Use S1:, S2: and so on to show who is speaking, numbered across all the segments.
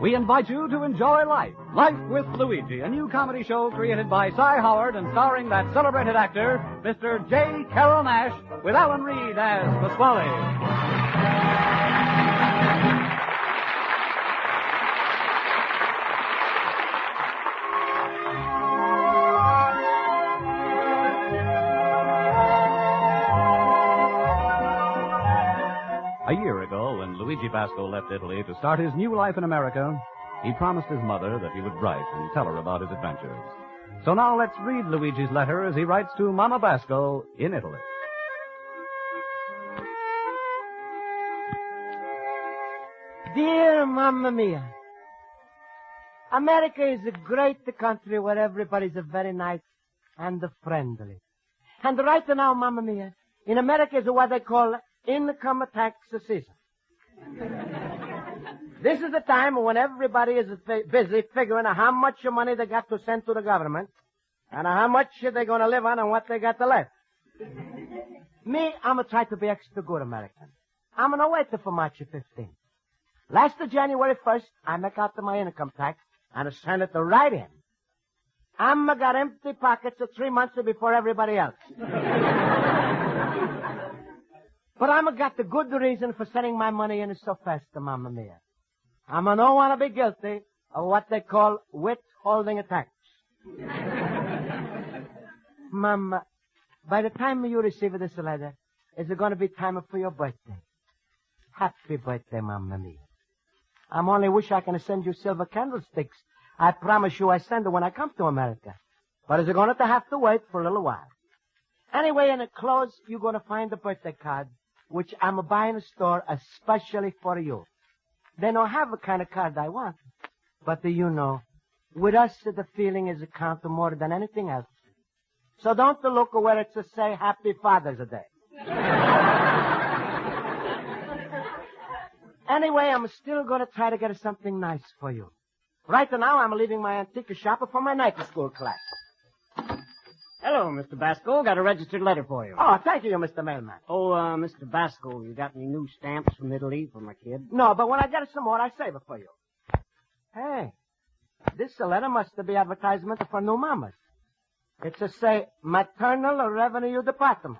S1: we invite you to enjoy Life. Life with Luigi, a new comedy show created by Cy Howard and starring that celebrated actor, Mr. J. Carroll Nash, with Alan Reed as Pasquale. A year ago, when Luigi Basco left Italy to start his new life in America, he promised his mother that he would write and tell her about his adventures. So now let's read Luigi's letter as he writes to Mama Basco in Italy.
S2: Dear Mamma Mia, America is a great country where everybody's very nice and friendly. And right now, Mamma Mia, in America is what they call income tax season. This is the time when everybody is busy figuring out how much money they got to send to the government and how much they're going to live on and what they got to left. Me, I'm going to try to be extra good American. I'm going to wait for March 15th. Last January 1st, I make out my income tax and I send it right in. I'm got empty pockets 3 months before everybody else. But I'm got the good reason for sending my money in so fast, Mamma Mia. I'm don't want to be guilty of what they call withholding a tax. Mama, by the time you receive this letter, is it going to be time for your birthday? Happy birthday, Mamma Mia. I'm only wish I can send you silver candlesticks. I promise you I send it when I come to America. But is it going to have to wait for a little while? Anyway, in the close, you're going to find the birthday card, which I'm buying in a store especially for you. They don't have the kind of card I want. But you know, with us, the feeling is count more than anything else. So don't look where it's say Happy Father's Day. Anyway, I'm still going to try to get something nice for you. Right now, I'm leaving my antique shop for my night school class.
S3: Hello, Mr. Basco. Got a registered letter for you.
S2: Oh, thank you, Mr. Mailman.
S3: Oh, Mr. Basco, you got any new stamps from Italy for my kid?
S2: No, but when I get some more, I save it for you. Hey, this letter must be advertisement for new mamas. It's a say, Maternal Revenue Department.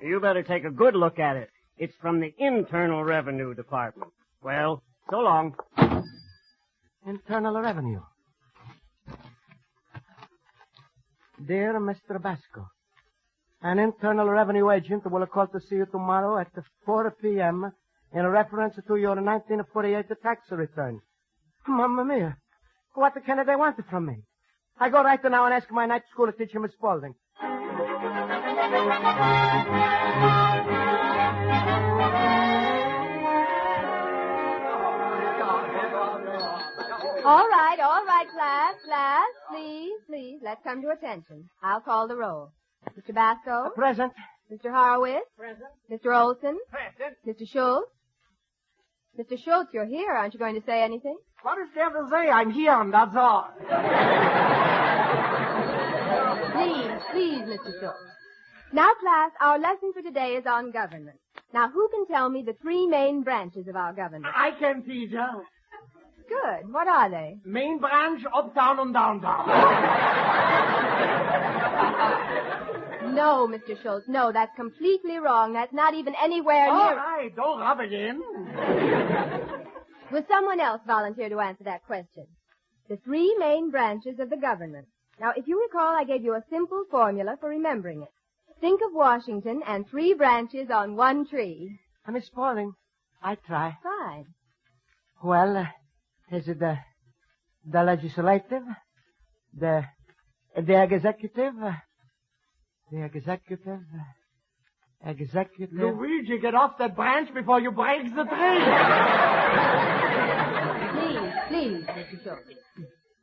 S3: You better take a good look at it. It's from the Internal Revenue Department. Well, so long.
S2: Internal Revenue. Dear Mr. Basco, an Internal Revenue agent will call to see you tomorrow at 4 p.m. in reference to your 1948 tax return. Mamma mia, what can they want from me? I go right now and ask my night school teacher, Miss Spaulding.
S4: All right, class, please, let's come to attention. I'll call the roll. Mr. Basco?
S2: Present.
S4: Mr. Horowitz?
S2: Present.
S4: Mr. Olson?
S2: Present.
S4: Mr. Schultz? Mr. Schultz, you're here. Aren't you going to say anything?
S2: What is there to say? I'm here, and that's all.
S4: Please, Mr. Schultz. Now, class, our lesson for today is on government. Now, who can tell me the 3 main branches of our government?
S2: I can, teacher.
S4: Good. What are they?
S2: Main branch, uptown and downtown.
S4: No, Mr. Schultz. No, that's completely wrong. That's not even anywhere near...
S2: All right, don't rub it in.
S4: Will someone else volunteer to answer that question? The 3 main branches of the government. Now, if you recall, I gave you a simple formula for remembering it. Think of Washington and 3 branches on 1 tree.
S2: Miss Spaulding, I try.
S4: Fine.
S2: Well, is it the legislative, the executive, executive. Luigi, get off that branch before you break the tree.
S4: Please, Mr. Schultz.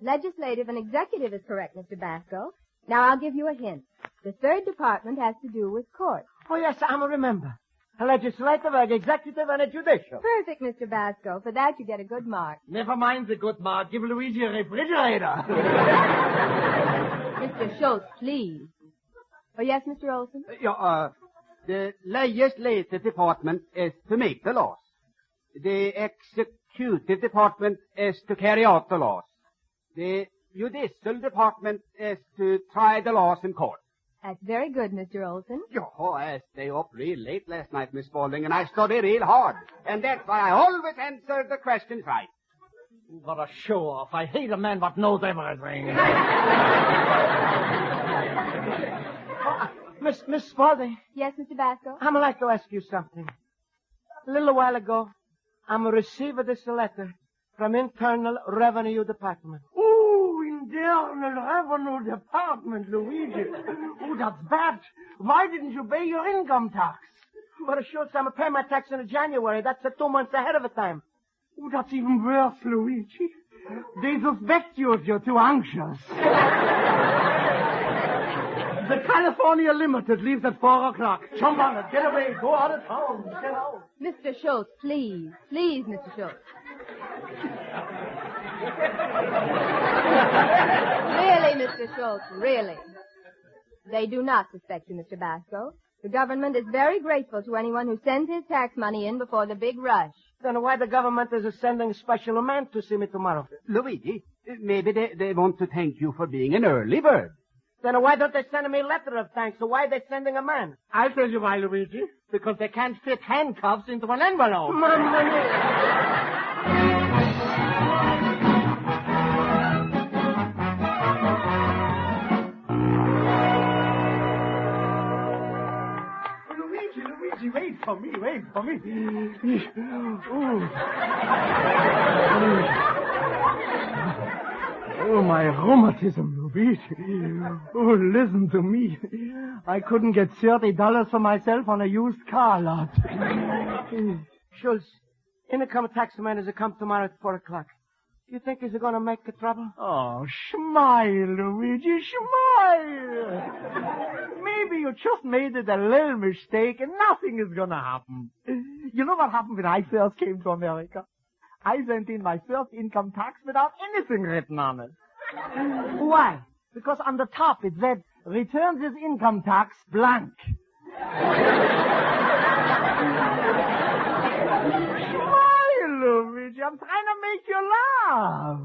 S4: Legislative and executive is correct, Mr. Basco. Now, I'll give you a hint. The 3rd department has to do with courts.
S2: Oh, yes, I'm a remember. A legislative, an executive, and a judicial.
S4: Perfect, Mr. Basco. For that, you get a good mark.
S2: Never mind the good mark. Give Luigi a refrigerator.
S4: Mr. Schultz, please. Oh, yes, Mr. Olson?
S5: The legislative department is to make the laws. The executive department is to carry out the laws. The judicial department is to try the laws in court.
S4: That's very good, Mr. Olson.
S5: Oh, I stayed up real late last night, Miss Spaulding, and I studied real hard. And that's why I always answer the questions right.
S2: What a show-off. I hate a man that knows everything. Miss Spaulding.
S4: Yes, Mr. Basco?
S2: I'd like to ask you something. A little while ago, I'm received this letter from Internal Revenue Department.
S6: Oh, Internal Revenue Department, Luigi. Oh, that's bad. Why didn't you pay your income tax?
S2: But it shows I'm paying my tax in January. That's 2 months ahead of the time.
S6: Oh, that's even worse, Luigi. They suspect you if you're too anxious. The California Limited leaves at 4 o'clock. Jump on it. Get away. Go out of town. Get out.
S4: Mr. Schultz, please. Please, Mr. Schultz. Really, Mr. Schultz, really. They do not suspect you, Mr. Basco. The government is very grateful to anyone who sends his tax money in before the big rush.
S2: Then why the government is sending a special man to see me tomorrow?
S5: Luigi, maybe they want to thank you for being an early bird.
S2: Then why don't they send me a letter of thanks? So why are they sending a man?
S6: I'll tell you why, Luigi. Because they can't fit handcuffs into an envelope.
S2: Mamma mia.
S6: Luigi, wait for me. Oh, my rheumatism, Luigi. Oh, listen to me. I couldn't get $30 for myself on a used car lot.
S2: Schultz, income tax man is to come tomorrow at 4 o'clock. You think he's going to make a trouble?
S6: Oh, smile, Luigi, smile. Maybe you just made it a little mistake and nothing is going to happen. You know what happened when I first came to America? I sent in my first income tax without anything written on it. Why? Because on the top it said, returns his income tax blank. Luigi, I'm trying to make you laugh.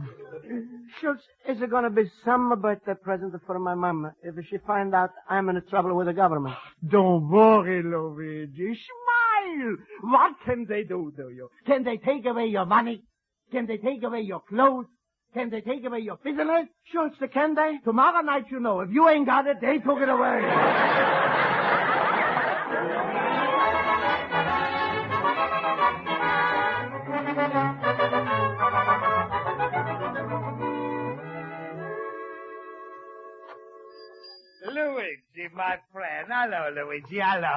S2: Schultz, is it going to be some birthday present for my mama if she finds out I'm in trouble with the government?
S6: Don't worry, Luigi. Smile. What can they do to you? Can they take away your money? Can they take away your clothes? Can they take away your business?
S2: Schultz, can they?
S6: Tomorrow night, you know. If you ain't got it, they took it away.
S7: Luigi, my friend. Hello, Luigi. Hello.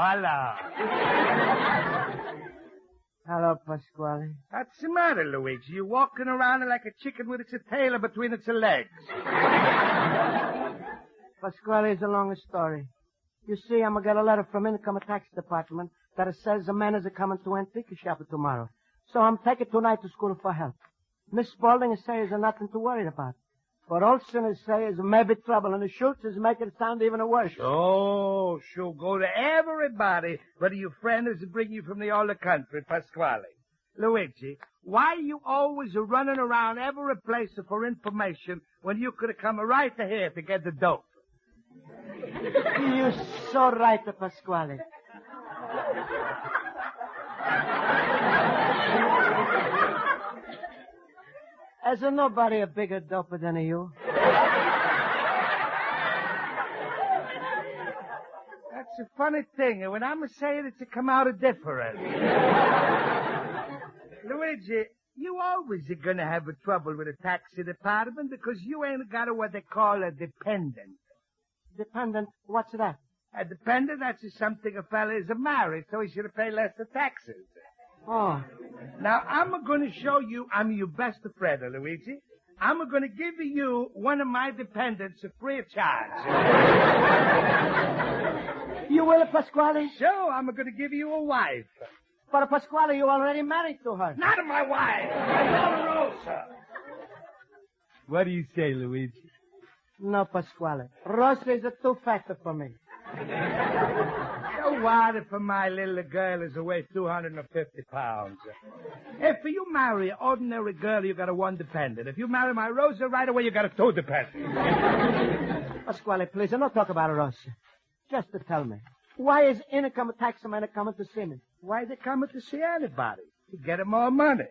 S2: Hello, Pasquale.
S7: What's the matter, Luigi? You walking around like a chicken with its tail between its legs.
S2: Pasquale, it's a long story. You see, I'm going to get a letter from Income Tax Department that says the man is coming to Antique Shop tomorrow. So I'm taking tonight to school for help. Miss Spaulding says there's nothing to worry about. But Olson is saying there's maybe trouble, and the Schultz is making it sound even worse.
S7: Oh, she'll go to everybody, whether your friend is to bring you from the other country, Pasquale. Luigi, why are you always running around every place for information when you could have come right to here to get the dope?
S2: You're so right, Pasquale. Is there nobody a bigger doper than you?
S7: That's a funny thing. When I'm saying it, to come out different. Luigi, you always are going to have trouble with a taxi department because you ain't got what they call a dependent.
S2: Dependent? What's that?
S7: A dependent, that's just something a fella is married, so he should pay less of taxes.
S2: Oh.
S7: Now, I'm going to show you I'm your best friend, Luigi. I'm going to give you one of my dependents free of charge.
S2: You will, Pasquale?
S7: So, I'm going to give you a wife.
S2: But, Pasquale, you're already married to her.
S7: Not my wife. My daughter Rosa.
S6: What do you say, Luigi?
S2: No, Pasquale. Rosa is too fat for me.
S7: What if my little girl is weigh 250 pounds? If you marry an ordinary girl, you got a one dependent. If you marry my Rosa, right away you got a two dependent.
S2: Pasquale, please, don't talk about Rosa. Just to tell me, why is income tax man coming to see me?
S7: Why they coming to see anybody? To get more money.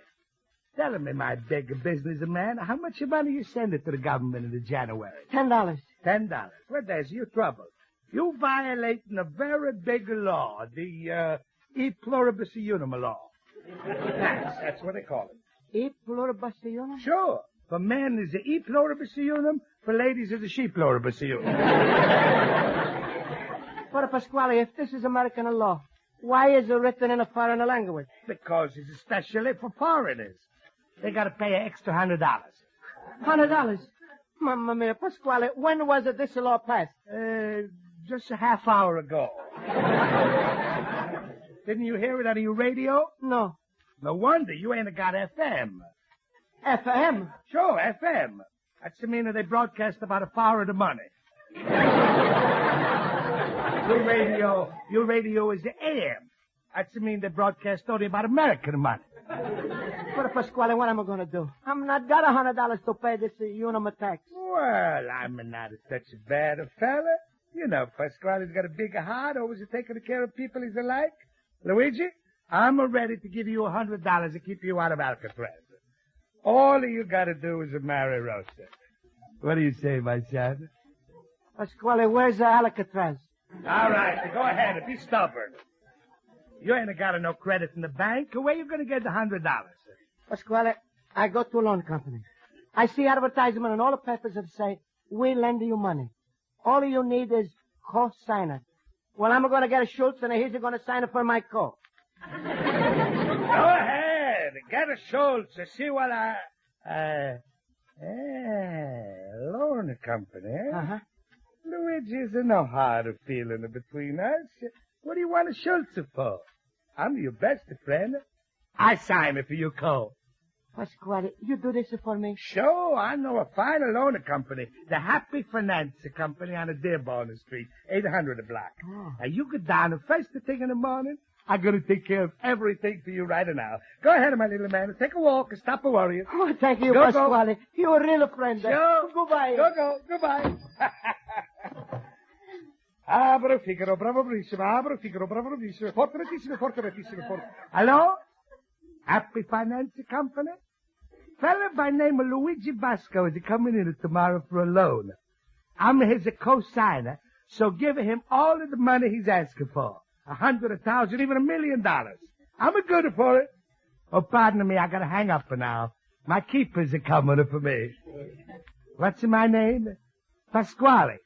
S7: Tell me, my big businessman, how much money you send it to the government in the January?
S2: $10.
S7: $10. Well, there's your trouble. You violating a very big law, the e pluribus unum law. That's what they call it.
S2: E pluribus unum?
S7: Sure. For men is the e pluribus unum, for ladies is the she pluribus unum.
S2: But Pasquale, if this is American law, why is it written in a foreign language?
S7: Because it's especially for foreigners. They got to pay an extra $100.
S2: $100? Mamma mia, Pasquale, when was it this law passed?
S7: Just a half hour ago. Didn't you hear it on your radio?
S2: No.
S7: No wonder you ain't got FM.
S2: FM?
S7: Sure, FM. That's the meaning they broadcast about a hour of the money. Your radio is the AM. That's the mean they broadcast only about American money.
S2: But Pasquale, what am I going to do? I'm not got $100 to pay this unum tax.
S7: Well, I'm not such a bad fella. You know, Pasquale's got a big heart, always taking care of people he's alike. Luigi, I'm ready to give you $100 to keep you out of Alcatraz. All you got to do is marry Rosa. What do you say, my son?
S2: Pasquale, where's the Alcatraz?
S7: All right, so go ahead and be stubborn. You ain't got no credit in the bank. Where you going to get the $100?
S2: Pasquale, I go to a loan company. I see advertisement in all the papers that say, we lend you money. All you need is co-sign it. Well, I'm going to get a Schultz, and he's going to sign it for my co.
S7: Go ahead. Get a Schultz. See what loan company.
S2: Uh-huh.
S7: Luigi, there's no hard feeling between us. What do you want a Schultz for? I'm your best friend. I sign it for you, co.
S2: Pasquale, you do this for me?
S7: Sure, I know a fine loan company, the Happy Finance Company on a Dearborn Street, 800 a block.
S2: Oh.
S7: Now, you go down the first thing in the morning. I'm going to take care of everything for you right now. Go ahead, my little man. Take a walk and stop worrying.
S2: Oh, thank you,
S7: Go,
S2: Pasquale.
S7: go.
S2: You're a real friend.
S7: Sure.
S2: Goodbye.
S7: Go. Goodbye. Abro Figaro, bravissimo, abro Figaro, bravissimo, fortunatissimo. Hello? Happy Finance Company? Fella by name of Luigi Basco is coming in tomorrow for a loan. I'm his co-signer, so give him all of the money he's asking for. 100,000, even $1 million. I'm a good for it. Oh, pardon me, I gotta hang up for now. My keepers are coming for me. What's my name? Pasquale.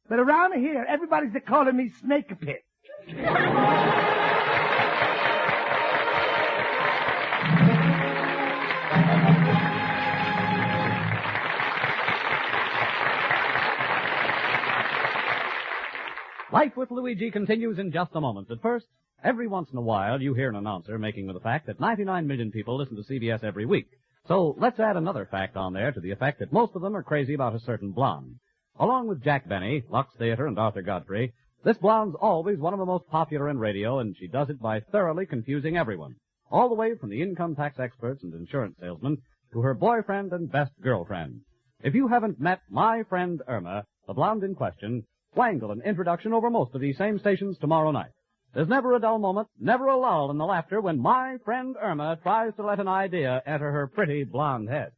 S7: But around here, everybody's calling me Snake Pit.
S1: Life with Luigi continues in just a moment. But first, every once in a while, you hear an announcer making with the fact that 99 million people listen to CBS every week. So let's add another fact on there to the effect that most of them are crazy about a certain blonde. Along with Jack Benny, Lux Theater, and Arthur Godfrey, this blonde's always one of the most popular in radio, and she does it by thoroughly confusing everyone. All the way from the income tax experts and insurance salesmen to her boyfriend and best girlfriend. If you haven't met my friend Irma, the blonde in question, wangle an introduction over most of these same stations tomorrow night. There's never a dull moment, never a lull in the laughter when my friend Irma tries to let an idea enter her pretty blonde head.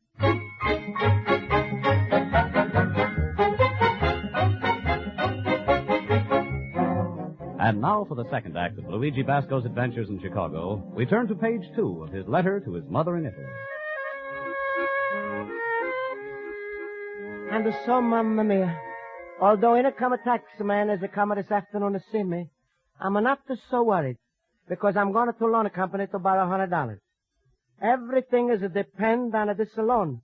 S1: And now for the second act of Luigi Basco's adventures in Chicago, we turn to page 2 of his letter to his mother in Italy.
S2: And so, mamma mia, although in a come a taxi man is a coming this afternoon to see me, I'm not so worried, because I'm going to loan company to borrow $100. Everything is a depend on this loan,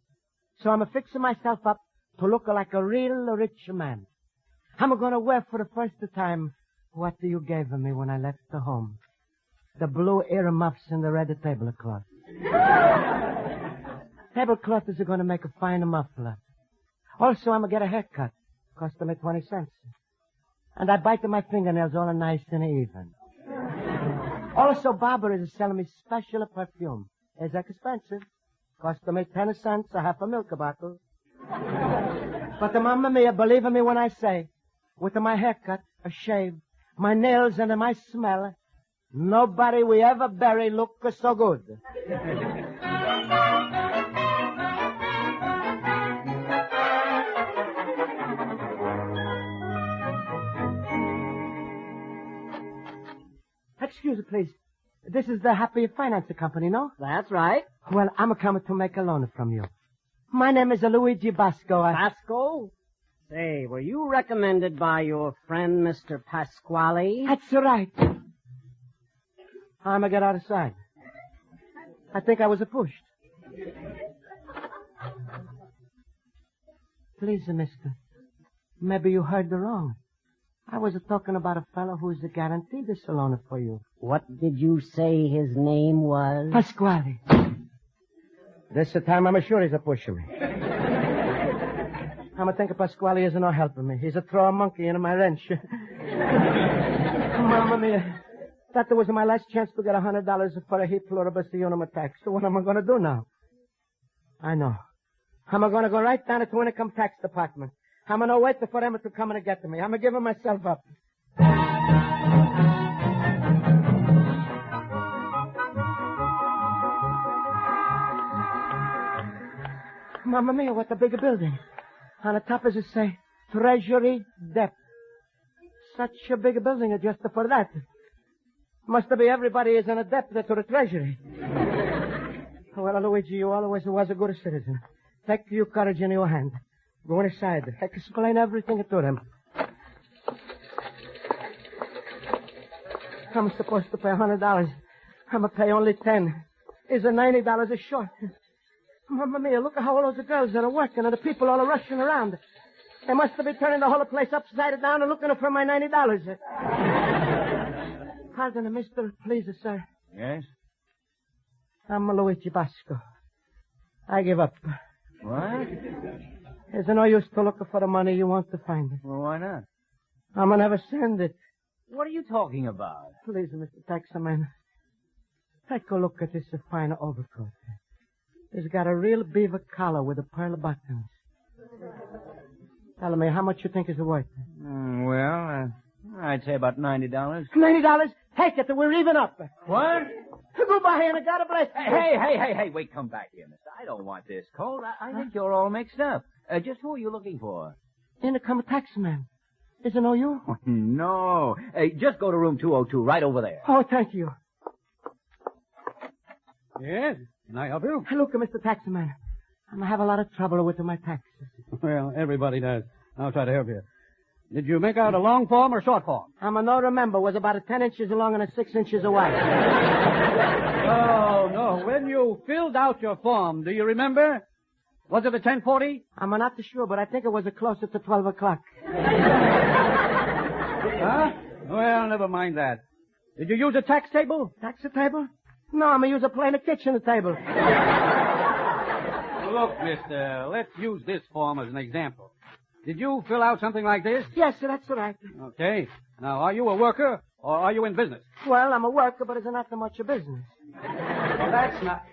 S2: so I'm fixing myself up to look like a real rich man. I'm going to wear for the first time what you gave me when I left the home. The blue earmuffs and the red tablecloth. Tablecloth is going to make a fine muffler. Also, I'm going to get a haircut. Cost me 20 cents. And I bite my fingernails all nice and even. Also, Barbara is selling me special perfume. It's expensive. Cost me 10 cents a half a milk bottle. But Mamma Mia, believe me when I say, with my haircut, a shave, my nails, and my smell, nobody we ever bury look so good. Excuse me, please. This is the Happy Finance Company, no?
S3: That's right.
S2: Well, I'm coming to make a loan from you. My name is Luigi Basco.
S3: Basco? Say, were you recommended by your friend, Mr. Pasquale?
S2: That's right. I'm going to get outside. I think I was pushed. Please, mister. Maybe you heard wrong. I was talking about a fellow who's guaranteed this loan for you.
S3: What did you say his name was?
S2: Pasquale. This time I'm sure he's pushing me. I'm thinking Pasquale isn't no helping me. He's a throw a monkey into my wrench. Mamma mia. That was my last chance to get $100 for a heap pluribus unum tax. So what am I going to do now? I know. I'm going to go right down to the income tax department. I'm going to wait for them to come and get to me. I'm giving myself up. Mamma mia, what a big building. On the top, as it say, Treasury Dep. Such a big building just for that. Must be everybody is in a debt to the Treasury. Well, Luigi, you always was a good citizen. Take your courage in your hand. Go inside. Explain everything to them. I'm supposed to pay $100. I'm going to pay only 10. Is $90 short? Mamma mia, look at how all those girls that are working and the people all are rushing around. They must be turning the whole place upside down and looking for my $90. Pardon, mister, please, sir.
S8: Yes?
S2: I'm Luigi Basco. I give up.
S8: What?
S2: There's no use to look for the money you want to find it.
S8: Well, why not?
S2: I'm going to never send it.
S8: What are you talking about?
S2: Please, Mr. Taxman. Take a look at this fine overcoat. It's got a real beaver collar with a pearl buttons. Tell me, how much you think is worth?
S8: Well, I'd say about $90.
S2: $90? Take it, we're even up.
S8: What?
S2: Goodbye, and God bless you.
S8: Hey, wait, come back here, mister. I don't want this coat. I think you're all mixed up. Just who are you looking for?
S2: Income taxman. Is it no you?
S8: No. Hey, just go to room 202, right over there.
S2: Oh, thank you.
S1: Yes? Can I help you?
S2: Look, Mr. Taxman. I'm going to have a lot of trouble with my taxes.
S1: Well, everybody does. I'll try to help you. Did you make out a long form or short form?
S2: I'm a no remember. Was about 10 inches long and 6 inches wide.
S1: Oh, no. When you filled out your form, do you remember? Was it a 1040?
S2: I'm not sure, but I think it was closer to 12 o'clock.
S1: Huh? Well, never mind that. Did you use a tax table?
S2: Tax table? No, I'm going to use a plain kitchen table.
S1: Look, mister, let's use this form as an example. Did you fill out something like this?
S2: Yes, sir, that's right.
S1: Okay. Now, are you a worker or are you in business?
S2: Well, I'm a worker, but it's not so much a business.
S1: Well, that's not...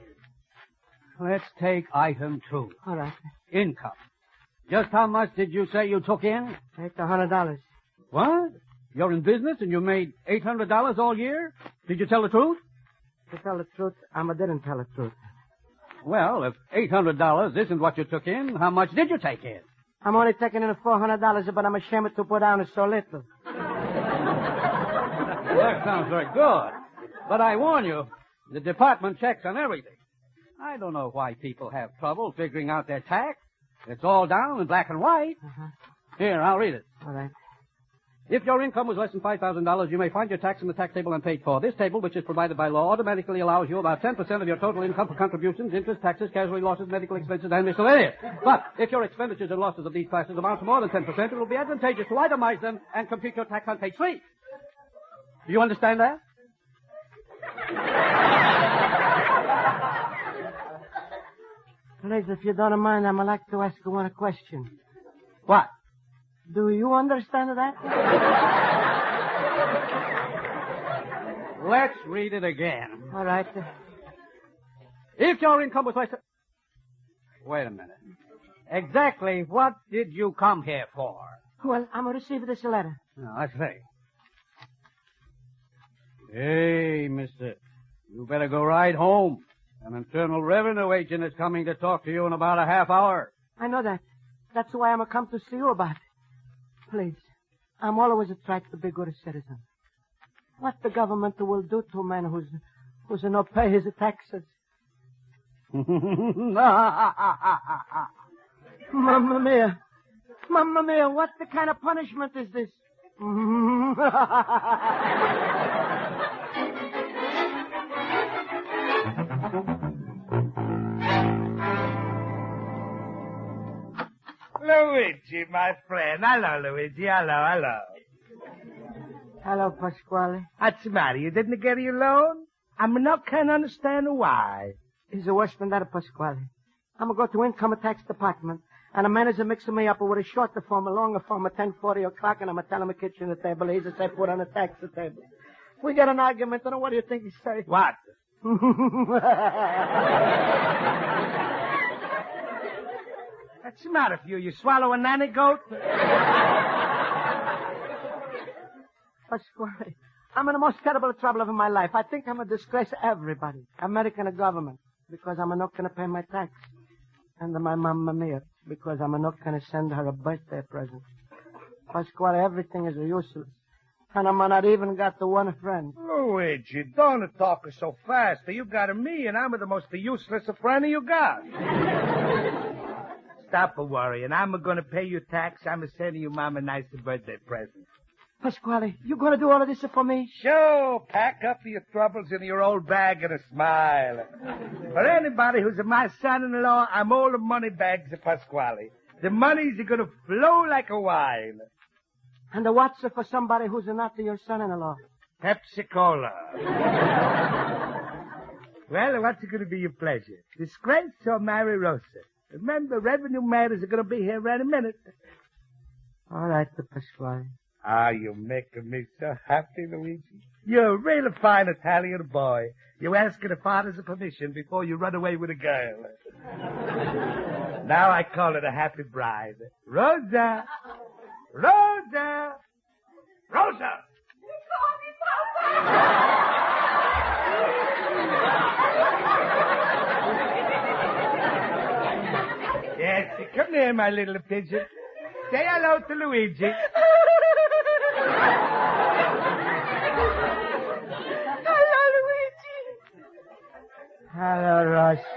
S1: Let's take item 2.
S2: All right.
S1: Income. Just how much did you say you took in?
S2: $100.
S1: What? You're in business and you made $800 all year? Did you tell the truth?
S2: To tell the truth, I didn't tell the truth.
S1: Well, if $800 isn't what you took in, how much did you take in?
S2: I'm only taking in $400, but I'm ashamed to put down so little.
S1: Well, that sounds very good. But I warn you, the department checks on everything. I don't know why people have trouble figuring out their tax. It's all down in black and white.
S2: Uh-huh.
S1: Here, I'll read it.
S2: All right.
S1: If your income was less than $5,000, you may find your tax in the tax table on page 4. This table, which is provided by law, automatically allows you about 10% of your total income for contributions, interest, taxes, casualty losses, medical expenses, and miscellaneous. But if your expenditures and losses of these classes amount to more than 10%, it will be advantageous to itemize them and compute your tax on page 3. Do you understand that?
S2: Please, if you don't mind, I'd like to ask you one question.
S1: What?
S2: Do you understand that?
S1: Let's
S5: read it again.
S2: All right.
S5: If your income was less... Wait a minute. Exactly what did you come here for?
S2: Well, I'm going to receive this letter.
S5: Now, let's see. Hey, mister, you better go right home. An Internal Revenue agent is coming to talk to you in about a half hour.
S2: I know that. That's why I'm come to see you about it. Please, I'm always attracted to be good citizen. What the government will do to a man who's not pay his taxes? Mamma mia. Mamma mia, what the kind of punishment is this?
S7: Luigi, my friend. Hello, Luigi. Hello.
S2: Hello, Pasquale.
S7: What's the matter? You didn't get your loan? can't understand why.
S2: It's worse than that, Pasquale. I'm going to go to income tax department, and the manager mixing me up with a shorter form, a longer form, at 10:40 o'clock, and I'm going to tell him a kitchen the table. He's a say put on the tax table. We get an argument, and what do you think he say?
S7: What? What's the matter with you? You swallow a nanny goat?
S2: Pasquale, I'm in the most terrible trouble of my life. I think I'm a disgrace to everybody, American government, because I'm not going to pay my tax. And my mamma mia, because I'm not going to send her a birthday present. Pasquale, everything is useless. And I'm not even got the one friend.
S7: Luigi, don't talk so fast. You got me, and I'm the most useless friend you got. Stop worrying. I'm going to pay your tax. I'm sending you Mom a nice birthday present.
S2: Pasquale, you going to do all of this for me?
S7: Sure. Pack up your troubles in your old bag and a smile. For anybody who's my son-in-law, I'm all the money bags of Pasquale. The money's going to flow like a wine.
S2: And the what's for somebody who's not your son-in-law?
S7: Pepsi-Cola. Well, what's going to be your pleasure? Disgrace or marry Rosa? Remember, revenue matters are going to be here any minute.
S2: All right, Pasquale.
S7: Ah, you're making me so happy, Luigi. You're a real fine Italian boy. You ask the father's permission before you run away with a girl. Now I call it a happy bride. Rosa! Rosa! Rosa!
S4: You call me Papa!
S7: Yes, come here, my little pigeon. Say hello to Luigi.
S4: Hello, Luigi.
S2: Hello, Rosa.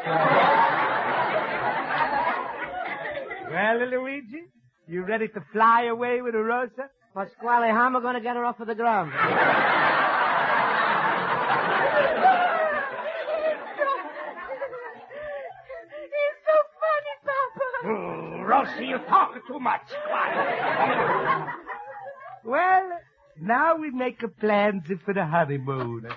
S7: Well, Luigi, you ready to fly away with a Rosa?
S2: Pasquale, how am I going to get her off of the ground?
S4: He's so funny, Papa.
S7: Rosa, you're talking too much. Well, now we make plans for the honeymoon.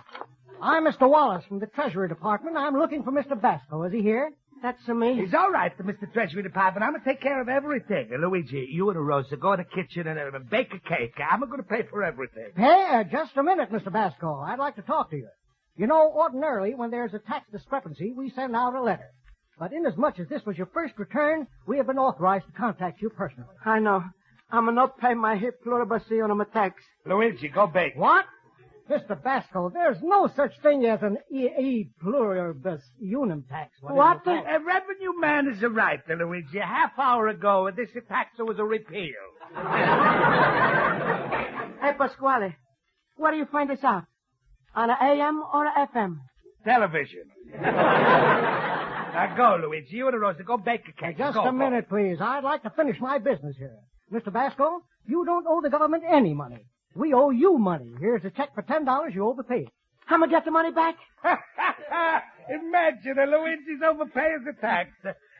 S9: I'm Mr. Wallace from the Treasury Department. I'm looking for Mr. Basco. Is he here?
S2: That's me.
S7: He's all right, Mr. Treasury Department. I'm going to take care of everything. Luigi, you and Rosa go in the kitchen and bake a cake. I'm going to pay for everything.
S9: Hey, just a minute, Mr. Basco. I'd like to talk to you. You know, ordinarily, when there's a tax discrepancy, we send out a letter. But inasmuch as this was your first return, we have been authorized to contact you personally.
S2: I know. I'm not paying my hip pluribus on my tax.
S7: Luigi, go bake.
S9: What? Mr. Basco, there's no such thing as an pluribus unum tax.
S7: What? A revenue man is right, Luigi. A half hour ago, this tax was repealed.
S2: Hey, Pasquale, where do you find this out? On an AM or an FM?
S7: Television. Now go, Luigi. You and Rosa, go bake a cake.
S9: Just
S7: go,
S9: a minute, please. I'd like to finish my business here. Mr. Basco, you don't owe the government any money. We owe you money. Here's a check for $10 you overpaid.
S2: How am I get the money back?
S7: Imagine Luigi's overpaying the tax.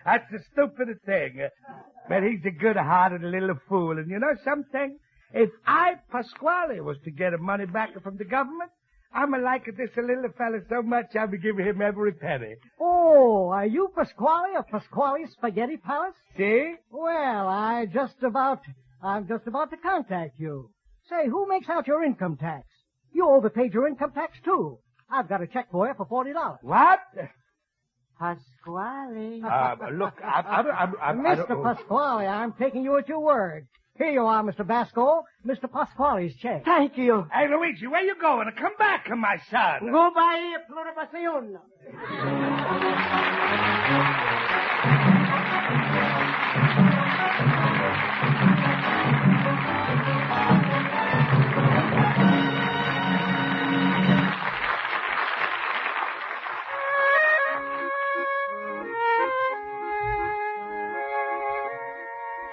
S7: That's the stupidest thing. But he's a good-hearted little fool. And you know something? If I, Pasquale, was to get money back from the government, I'm like this little fella so much I'll be giving him every penny.
S9: Oh, are you Pasquale of Pasquale's Spaghetti Palace?
S7: See?
S9: Well, I'm just about to contact you. Say, who makes out your income tax? You overpaid your income tax, too. I've got a check for you for $40.
S7: What?
S2: Pasquale.
S7: Look, I
S9: Mr.
S7: don't-
S9: Pasquale, I'm taking you at your word. Here you are, Mr. Basco. Mr. Pasquale's check.
S2: Thank you.
S7: Hey, Luigi, where you going? Come back, my son.
S2: Goodbye, pluripasion.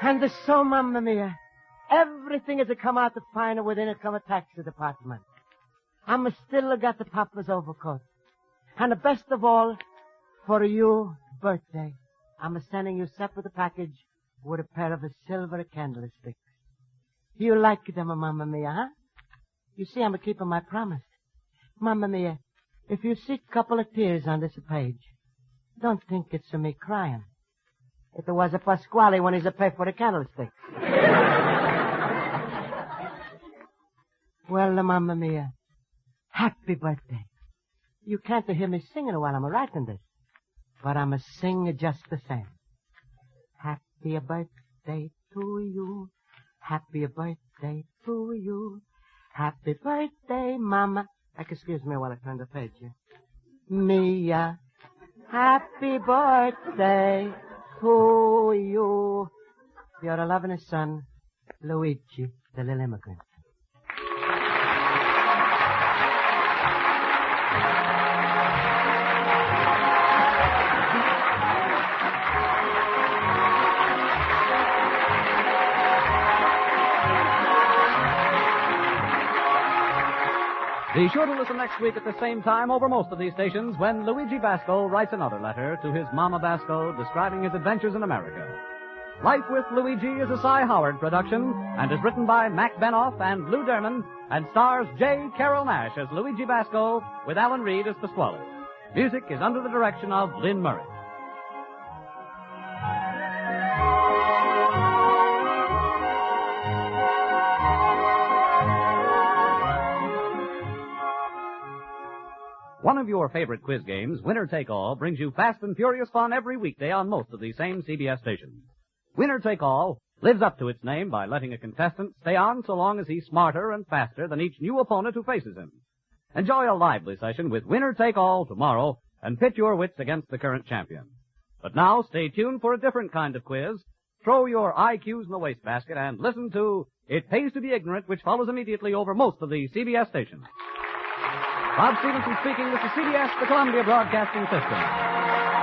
S2: And so, Mamma Mia, everything has come out to find within it come a taxi department. I'm still got the papa's overcoat. And the best of all, for you birthday, I'm sending you separate package with a pair of silver candlesticks. You like them, Mamma Mia, huh? You see, I'm keeping my promise. Mamma Mia, if you see a couple of tears on this page, don't think it's me crying. It was a Pasquale when he's a pay for the candlestick. Well, Mamma Mia, happy birthday. You can't hear me singing while I'm writing this, but I'm sing just the same. Happy birthday to you. Happy birthday to you. Happy birthday, Mama. Excuse me while I turn the page here. Mia, happy birthday to you. Your loving son, Luigi, the little immigrant.
S1: Be sure to listen next week at the same time over most of these stations when Luigi Basco writes another letter to his Mama Basco describing his adventures in America. Life with Luigi is a Cy Howard production and is written by Mac Benoff and Lou Derman and stars J. Carroll Nash as Luigi Basco with Alan Reed as Pasquale. Music is under the direction of Lynn Murray. One of your favorite quiz games, Winner Take All, brings you fast and furious fun every weekday on most of these same CBS stations. Winner Take All lives up to its name by letting a contestant stay on so long as he's smarter and faster than each new opponent who faces him. Enjoy a lively session with Winner Take All tomorrow and pit your wits against the current champion. But now stay tuned for a different kind of quiz. Throw your IQs in the wastebasket and listen to It Pays to Be Ignorant, which follows immediately over most of the CBS stations. Bob Stevenson speaking. This is CBS, the Columbia Broadcasting System.